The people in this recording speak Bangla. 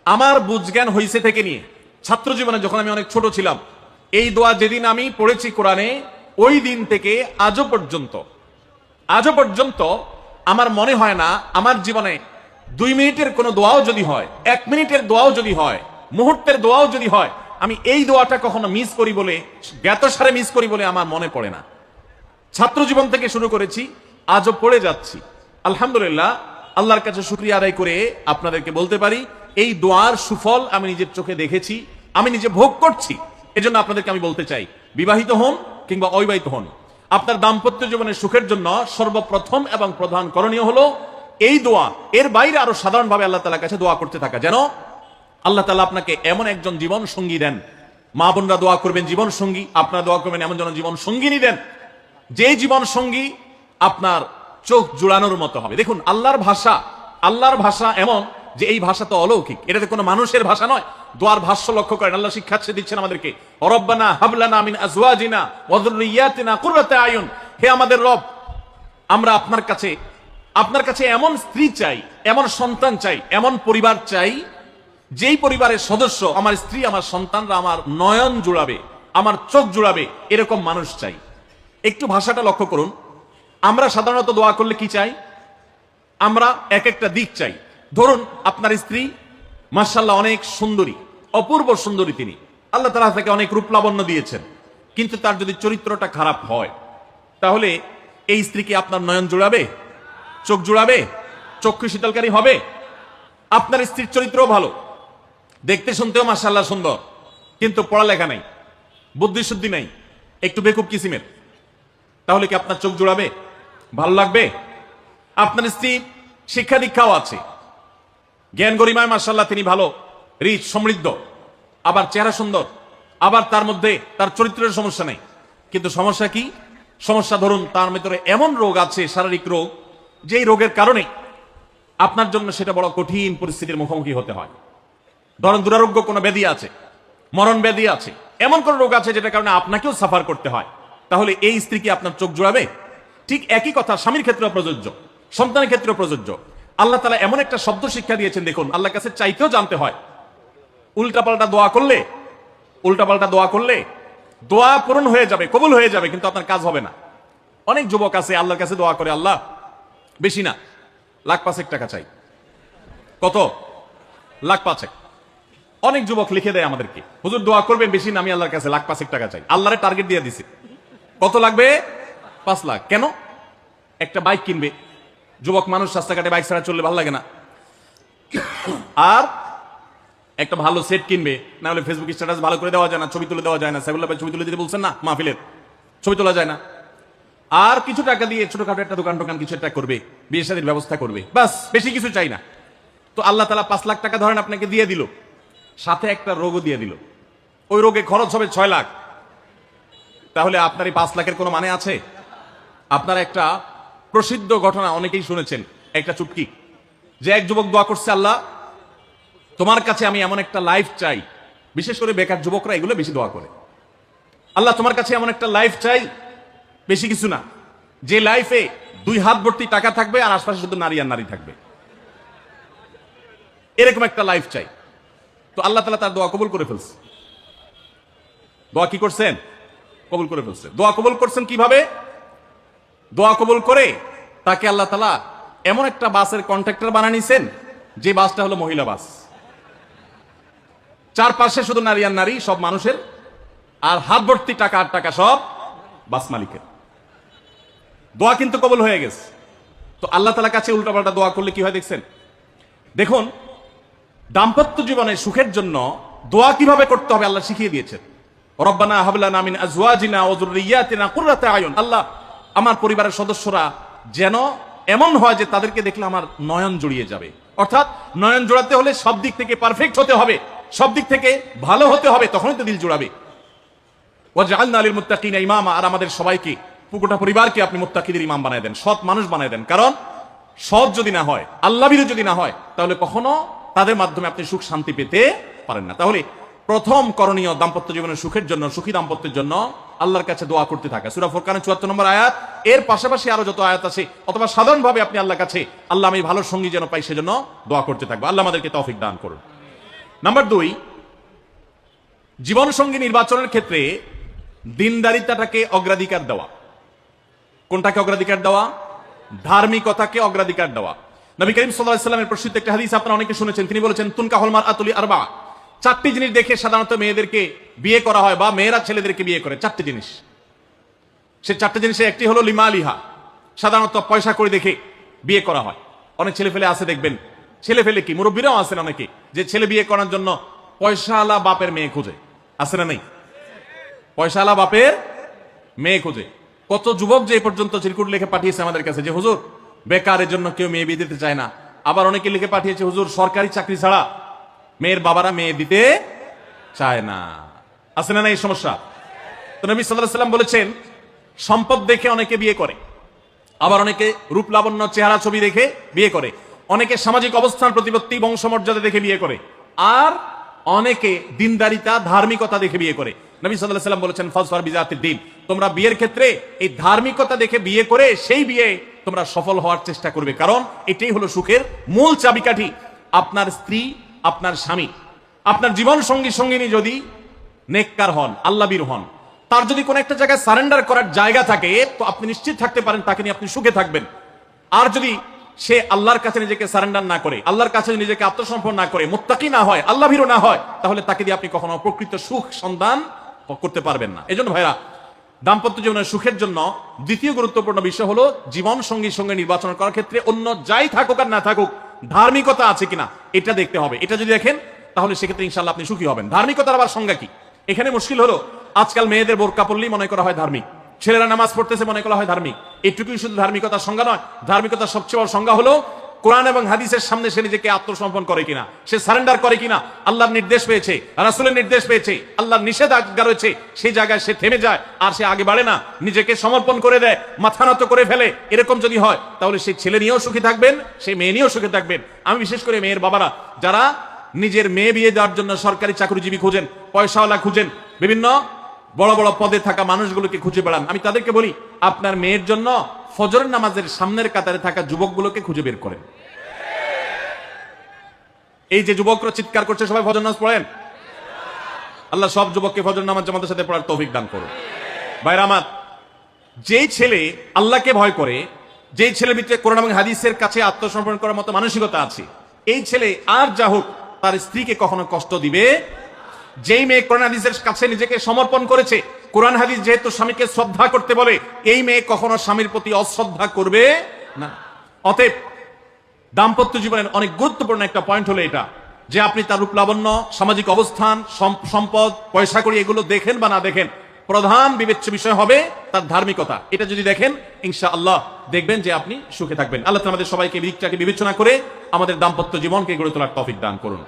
আমার বুঝজ্ঞান হইছে থেকে নিয়ে ছাত্র জীবনে যখন আমি অনেক ছোট ছিলাম, এই দোয়া যেদিন আমি পড়েছি কোরআনে, ওই দিন থেকে আজও পর্যন্ত আমার মনে হয় না আমার জীবনে 2 মিনিটের কোনো দোয়াও যদি হয়, 1 মিনিটের দোয়াও যদি হয়, মুহূর্তের দোয়াও যদি হয়, আমি এই দোয়াটা কখনো মিস করি বলে, জ্ঞাতসারে মিস করি বলে আমার মনে পড়ে না। ছাত্র জীবন থেকে শুরু করেছি, আজও পড়ে যাচ্ছি। আলহামদুলিল্লাহ, আল্লাহর কাছে শুকরিয়া আদায় করে আপনাদেরকে বলতে পারি, এই দোয়ার সুফল আমি নিজের চোখে দেখেছি, আমি নিজে ভোগ করছি। এজন্য আপনাদেরকে আমি বলতে চাই, বিবাহিত হন কিংবা অবিবাহিত হন, আপনার দাম্পত্য জীবনের সুখের জন্য সর্বপ্রথম এবং প্রধান করণীয় হলো এই দোয়া। এর বাইরে আরো সাধারণভাবে আল্লাহ তাআলার কাছে দোয়া করতে থাকা, যেন আল্লাহ তাআলা আপনাকে এমন একজন জীবন সঙ্গী দেন। মা বোনরা দোয়া করবেন জীবন সঙ্গী, আপনারা দোয়া করবেন এমন যেন জীবন সঙ্গিনী দেন, যে জীবন সঙ্গী আপনার চোখ জুড়ানোর মতো হবে। দেখুন, আল্লাহর ভাষা এমন যে এই ভাষা তো অলৌকিক, এটা তো কোনো মানুষের ভাষা নয়। দোয়ার ভাষ্য লক্ষ্য করেন, আল্লাহ শিক্ষা দিচ্ছেন আমাদেরকে, রব্বানা হাবলানা মিন আজওয়াজিনা ওয়া যুররিয়াতিনা কুররাতা আয়ুন। হে আমাদের রব, আমরা আপনার কাছে এমন স্ত্রী চাই, এমন সন্তান চাই, এমন পরিবার চাই, যেই পরিবারের সদস্য, আমার স্ত্রী, আমার সন্তানরা আমার নয়ন জুড়াবে, আমার চোখ জুড়াবে, এরকম মানুষ চাই। একটু ভাষাটা লক্ষ্য করুন। আমরা সাধারণত দোয়া করলে কি চাই? আমরা এক একটা দিক চাই। ধরুন, আপনার স্ত্রী মাশাআল্লাহ অনেক সুন্দরী, অপূর্ব সুন্দরী, তিনি আল্লাহ তাআলা তাকে অনেক রূপ লাবণ্য দিয়েছেন, কিন্তু তার যদি চরিত্রটা খারাপ হয়, তাহলে এই স্ত্রীকে আপনার নয়ন জুড়াবে, চোখ জুড়াবে, চক্ষু শীতলকারী হবে? আপনার স্ত্রীর চরিত্রও ভালো, দেখতে শুনতেও মাশাআল্লাহ সুন্দর, কিন্তু পড়ালেখা নাই, বুদ্ধিশুদ্ধি নাই, একটু বেকুব কিসিমের, তাহলে কি আপনার চোখ জুড়াবে? ভালো লাগবে? আপনার স্ত্রী শিক্ষা দীক্ষাও আছে, জ্ঞান গরিমায় মাশাআল্লাহ তিনি ভালো, রিচ, সমৃদ্ধ, আবার চেহারা সুন্দর, আবার তার মধ্যে তার চরিত্রের সমস্যা নেই, কিন্তু সমস্যা কি? সমস্যা ধরুন তার ভিতরে এমন রোগ আছে, শারীরিক রোগ, যেই রোগের কারণে আপনার জন্য সেটা বড় কঠিন পরিস্থিতির মুখোমুখি হতে হয়। ধরুন দুরারোগ্য কোনো ব্যাধি আছে, মরণ ব্যাধি আছে, এমন কোন রোগ আছে যেটার কারণে আপনাকেও সাফার করতে হয়, তাহলে এই স্ত্রী কি আপনার চোখ জুড়াবে? ঠিক একই কথা স্বামীর ক্ষেত্রেও প্রযোজ্য, সন্তানের ক্ষেত্রেও প্রযোজ্য। আল্লাহ তাআলা এমন একটা শব্দ শিক্ষা দিয়েছেন, দেখুন, আল্লাহর কাছে চাইতেও জানতে হয়। উল্টাপাল্টা দোয়া করলে দোয়া পূরণ হয়ে যাবে, কবুল হয়ে যাবে, কিন্তু আপনার কাজ হবে না। অনেক যুবক আছে আল্লাহর কাছে দোয়া করে, আল্লাহ বেশি না, 1,05,000 টাকা চাই। কত? 1,05,000। অনেক যুবক লিখে দেয় আমাদেরকে, হুজুর দোয়া করবেন বেশি না, আমি আল্লাহর কাছে 1,05,000 টাকা চাই। আল্লাহরে টার্গেট দিয়ে দিছি, কত লাগবে? 5 লাখ। কেন? একটা বাইক কিনবে। যুবক মানুষ, রাস্তাঘাটে বাইক ছাড়া চললে ভালো লাগে না, আর একটা ভালো সেট কিনবে, না হলে ফেসবুক স্ট্যাটাস ভালো করে দেওয়া যায় না, ছবি তুলে দেওয়া যায় না, সাইবুল্লাহ ভাই ছবি তুলে দিতে বলছেন না, মাহফিলের ছবি তোলা যায় না। আর কিছু টাকা দিয়ে ছোটখাটো একটা দোকান কিছু একটা করবে, বিয়ে শাদীর ব্যবস্থা করবে, বাস, বেশি কিছু চাই না। তো আল্লাহ তাআলা 5 লাখ টাকা ধরেন আপনাকে দিয়ে দিল, সাথে একটা রোগও দিয়ে দিল, ওই রোগে খরচ হবে 6 লাখ। তাহলে আপনার এই 5 লাখের কোনো মানে আছে? আপনার একটা প্রসিদ্ধ ঘটনা অনেকেই শুনেছেন, একটা চুটকি, যে এক যুবক দোয়া করছে, আল্লাহ তোমার কাছে আমি এমন একটা লাইফ চাই, বিশেষ করে বেকার যুবকরা এগুলো বেশি দোয়া করে, আল্লাহ তোমার কাছে এমন একটা লাইফ চাই, বেশি কিছু না, যে লাইফে 2 হাত ভর্তি টাকা থাকবে আর আশপাশে শুধু নারী আর নারী থাকবে, এরকম একটা লাইফ চাই। তো আল্লাহ তাআলা তার দোয়া কবুল করে ফেলছে। দোয়া কি করছেন? কবুল করে ফেলছে। দোয়া কবুল করছেন কিভাবে? দোয়া কবুল করে তাকে আল্লাহ তাআলা এমন একটা বাসের কন্ট্রাক্টর বানিয়ে নিছেন, যে বাসটা হলো মহিলা বাস, চারপাশে শুধু নারী আর নারী, সব মানুষের, আর হাত ভর্তি টাকা আর টাকা সব বাস মালিকের। দোয়া কিন্তু কবুল হয়ে গেছে। তো আল্লাহ তাআলার কাছে উল্টাপাল্টা দোয়া করলে কি হয় দেখছেন? দেখুন, দাম্পত্য জীবনে সুখের জন্য দোয়া কিভাবে করতে হবে আল্লাহ শিখিয়ে দিয়েছেন। রব্বানা হাবলানা মিন আজওয়াজিনা ওয়া যুররিয়াতিনা কুররাতা আয়ুন। আল্লাহ আমার পরিবারের সদস্যরা যেন এমন হয় যে তাদেরকে দেখলে আমার নয়ন জুড়িয়ে যাবে। অর্থাৎ নয়ন জোড়াতে হলে সব দিক থেকে পারফেক্ট হতে হবে, সব দিক থেকে ভালো হতে হবে, তখনই তো দিল জুড়াবে। ওয়াজআলনা লিল মুত্তাকিনা ইমামা। আর আমাদের সবাইকে, পুরোটা পরিবারকে আপনি মুত্তাকিদের ইমাম বানায় দেন, সৎ মানুষ বানায় দেন। কারণ সৎ যদি না হয়, আল্লাহভীরু যদি না হয়, তাহলে কখনো তাদের মাধ্যমে আপনি সুখ শান্তি পেতে পারেন না। তাহলে প্রথম করণীয় দাম্পত্য জীবনের সুখের জন্য, সুখী দাম্পত্যের জন্য আল্লাহর কাছে দোয়া করতে থাকা। সূরা ফুরকানের 74 নম্বর আয়াত, এর পাশাপাশি আরো যত আয়াত আছে, অথবা সাধারণভাবে আপনি আল্লাহর কাছে, আল্লাহ আমি ভালো সঙ্গী যেন পাই সেজন্য দোয়া করতে থাকবো। আল্লাহ আমাদেরকে তৌফিক দান করুন। নাম্বার 2, জীবনসঙ্গী নির্বাচনের ক্ষেত্রে দিনদারিতাটাকে অগ্রাধিকার দেওয়া। কোনটাকে অগ্রাধিকার দেওয়া? ধার্মিকতাকে অগ্রাধিকার দেওয়া। নবী করিম সাল্লাল্লাহু আলাইহি ওয়াসাল্লামের প্রসিদ্ধ একটা হাদিস আপনারা অনেকে শুনেছেন, তিনি বলেছেন তুনকাহুল মারআতু লিআরবা। 4টি জিনিস দেখে সাধারণত মেয়েদেরকে বিয়ে করা হয় বা মেয়েরা ছেলেদেরকে বিয়ে করে। 4টি জিনিস, সে 4টি জিনিসের একটি হলো লিমালিহা, সাধারণত পয়সা করে দেখে বিয়ে করা হয়। অনেক ছেলে ফেলে আছে দেখবেন, ছেলে ফেলে কি মুরব্বীরাও আছেন অনেকে, যে ছেলে বিয়ে করার জন্য পয়সাওয়ালা বাপের মেয়ে খুঁজে, আছে না নেই? পয়সাওয়ালা বাপের মেয়ে খুঁজে। কত যুবক যে এই পর্যন্ত চিরকুট লিখে পাঠিয়েছে আমাদের কাছে যে হুজুর বেকারের জন্য কেউ মেয়ে বিয়ে দিতে চায় না। আবার অনেকে লিখে পাঠিয়েছে হুজুর সরকারি চাকরি ছাড়া মেয়ের বাবারা মেয়ে দিতে চায় না। আছে না এই সমস্যা? তো নবী সাল্লাল্লাহু আলাইহি ওয়াসাল্লাম বলেছেন সম্পদ দেখে অনেকে বিয়ে করে, আবার অনেকে রূপ লাবণ্য চেহারা ছবি দেখে বিয়ে করে, অনেকে সামাজিক অবস্থান প্রতিপত্তি বংশমর্যাদা দেখে বিয়ে করে, আর অনেকে দিনদারিতা ধার্মিকতা দেখে বিয়ে করে। নবী সাল্লাল্লাহু আলাইহি ওয়াসাল্লাম বলেছেন ফাজফার বিজাতিদ দ্বীন, তোমরা বিয়ের ক্ষেত্রে এই ধার্মিকতা দেখে বিয়ে করে সেই বিয়ে তোমরা সফল হওয়ার চেষ্টা করবে, কারণ এটাই হলো সুখের মূল চাবিকাঠি। আপনার স্ত্রী, আপনার স্বামী, আপনার জীবন সঙ্গী সঙ্গিনী যদি নেককার হন, আল্লাহবীর হন, তার যদি কোনো একটা জায়গায় সারেন্ডার করার জায়গা থাকে, তো আপনি নিশ্চিত থাকতে পারেন তাকে নিয়ে আপনি সুখে থাকবেন। আর যদি সে আল্লাহর কাছে নিজেকে সারেন্ডার না করে, আল্লাহর কাছে নিজেকে আত্মসমর্পণ না করে, মুত্তাকি না হয়, আল্লাহভীরু না হয়, তাহলে তাকে দিয়ে আপনি কখনো প্রকৃত সুখ সন্ধান করতে পারবেন না। এজন্য ভাইরা, দাম্পত্য জীবনের সুখের জন্য দ্বিতীয় গুরুত্বপূর্ণ বিষয় হলো জীবন সঙ্গী সঙ্গে নির্বাচন করার ক্ষেত্রে অন্য যাই থাকুক আর না থাকুক ধার্মিকতা আছে কিনা এটা দেখতে হবে। এটা যদি দেখেন তাহলে সেক্ষেত্রে ইনশাআল্লাহ আপনি সুখী হবেন। ধার্মিকতার আবার সংজ্ঞা কি? এখানে মুশকিল হলো আজকাল মেয়েদের বোরকা পরলেই মনে করা হয় ধার্মিক, ছেলেরা নামাজ পড়তেছে মনে করা হয় ধার্মিক। এটুকুই শুধু ধার্মিকতার সংজ্ঞা নয়, ধার্মিকতার সবচেয়ে বড় সংজ্ঞা হলো কোরআন এবং হাদিসের সামনে সে নিজেকে আত্মসমর্পণ করে কিনা, সে সারেন্ডার করে কিনা, আল্লাহর নির্দেশ পেয়েছে, রাসূলের নির্দেশ পেয়েছে, আল্লাহর নিষেধাজ্ঞা রয়েছে, সেই জায়গায় সে থেমে যায় আর সে আগে বাড়ে না, নিজেকে সমর্পণ করে দেয়, মাথা নত করে ফেলে। এরকম যদি হয় তাহলে সেই ছেলে নিয়েও সুখী থাকবেন, সেই মেয়ে নিয়েও সুখী থাকবেন। আমি বিশেষ করে মেয়ের বাবারা যারা নিজের মেয়ে বিয়ে দেওয়ার জন্য সরকারি চাকরিজীবী খুঁজেন, পয়সাওয়ালা খুঁজেন, বিভিন্ন বড় বড় পদে থাকা মানুষগুলোকে খুঁজে বেড়ান, আমি তাদেরকে বলি আপনার মেয়ের জন্য ফজরের নামাজের সামনের কাতারে থাকা যুবকগুলোকে খুঁজে বের করেন। এই যে যুবকরা চিৎকার করছে সবাই ফজর নামাজ পড়েন, আল্লাহ সব যুবককে ফজর নামাজ জামাতের সাথে পড়ার তৌফিক দান করুন। ভাইরা আমার, যেই ছেলে আল্লাহকে ভয় করে, যেই ছেলের ভিতরে কোরআন এবং হাদিসের কাছে আত্মসমর্পণ করার মতো মানসিকতা আছে, এই ছেলে আর যা হোক তার স্ত্রীকে কখনো কষ্ট দিবে। যেই মেয়ে কোরআন হাদিসের কাছে নিজেকে সমর্পণ করেছে, কোরআন হাদিস যেহেতু স্বামীকে শ্রদ্ধা করতে বলে, এই মেয়ে কখনো স্বামীর প্রতি অশ্রদ্ধা করবে না। অতএব দাম্পত্য জীবনের অনেক গুরুত্বপূর্ণ একটা পয়েন্ট হলো এটা, যে আপনি তার রূপ লাবণ্য, সামাজিক অবস্থান, সম্পদ, পয়সা কড়ি এগুলো দেখেন বা না দেখেন, প্রধান বিবেচ্য বিষয় হবে তার ধার্মিকতা। এটা যদি দেখেন ইনশাআল্লাহ দেখবেন যে আপনি সুখে থাকবেন। আল্লাহ আমাদের সবাইকে দিকটাকে বিবেচনা করে আমাদের দাম্পত্য জীবনকে গড়ে তোলার তৌফিক দান করুন।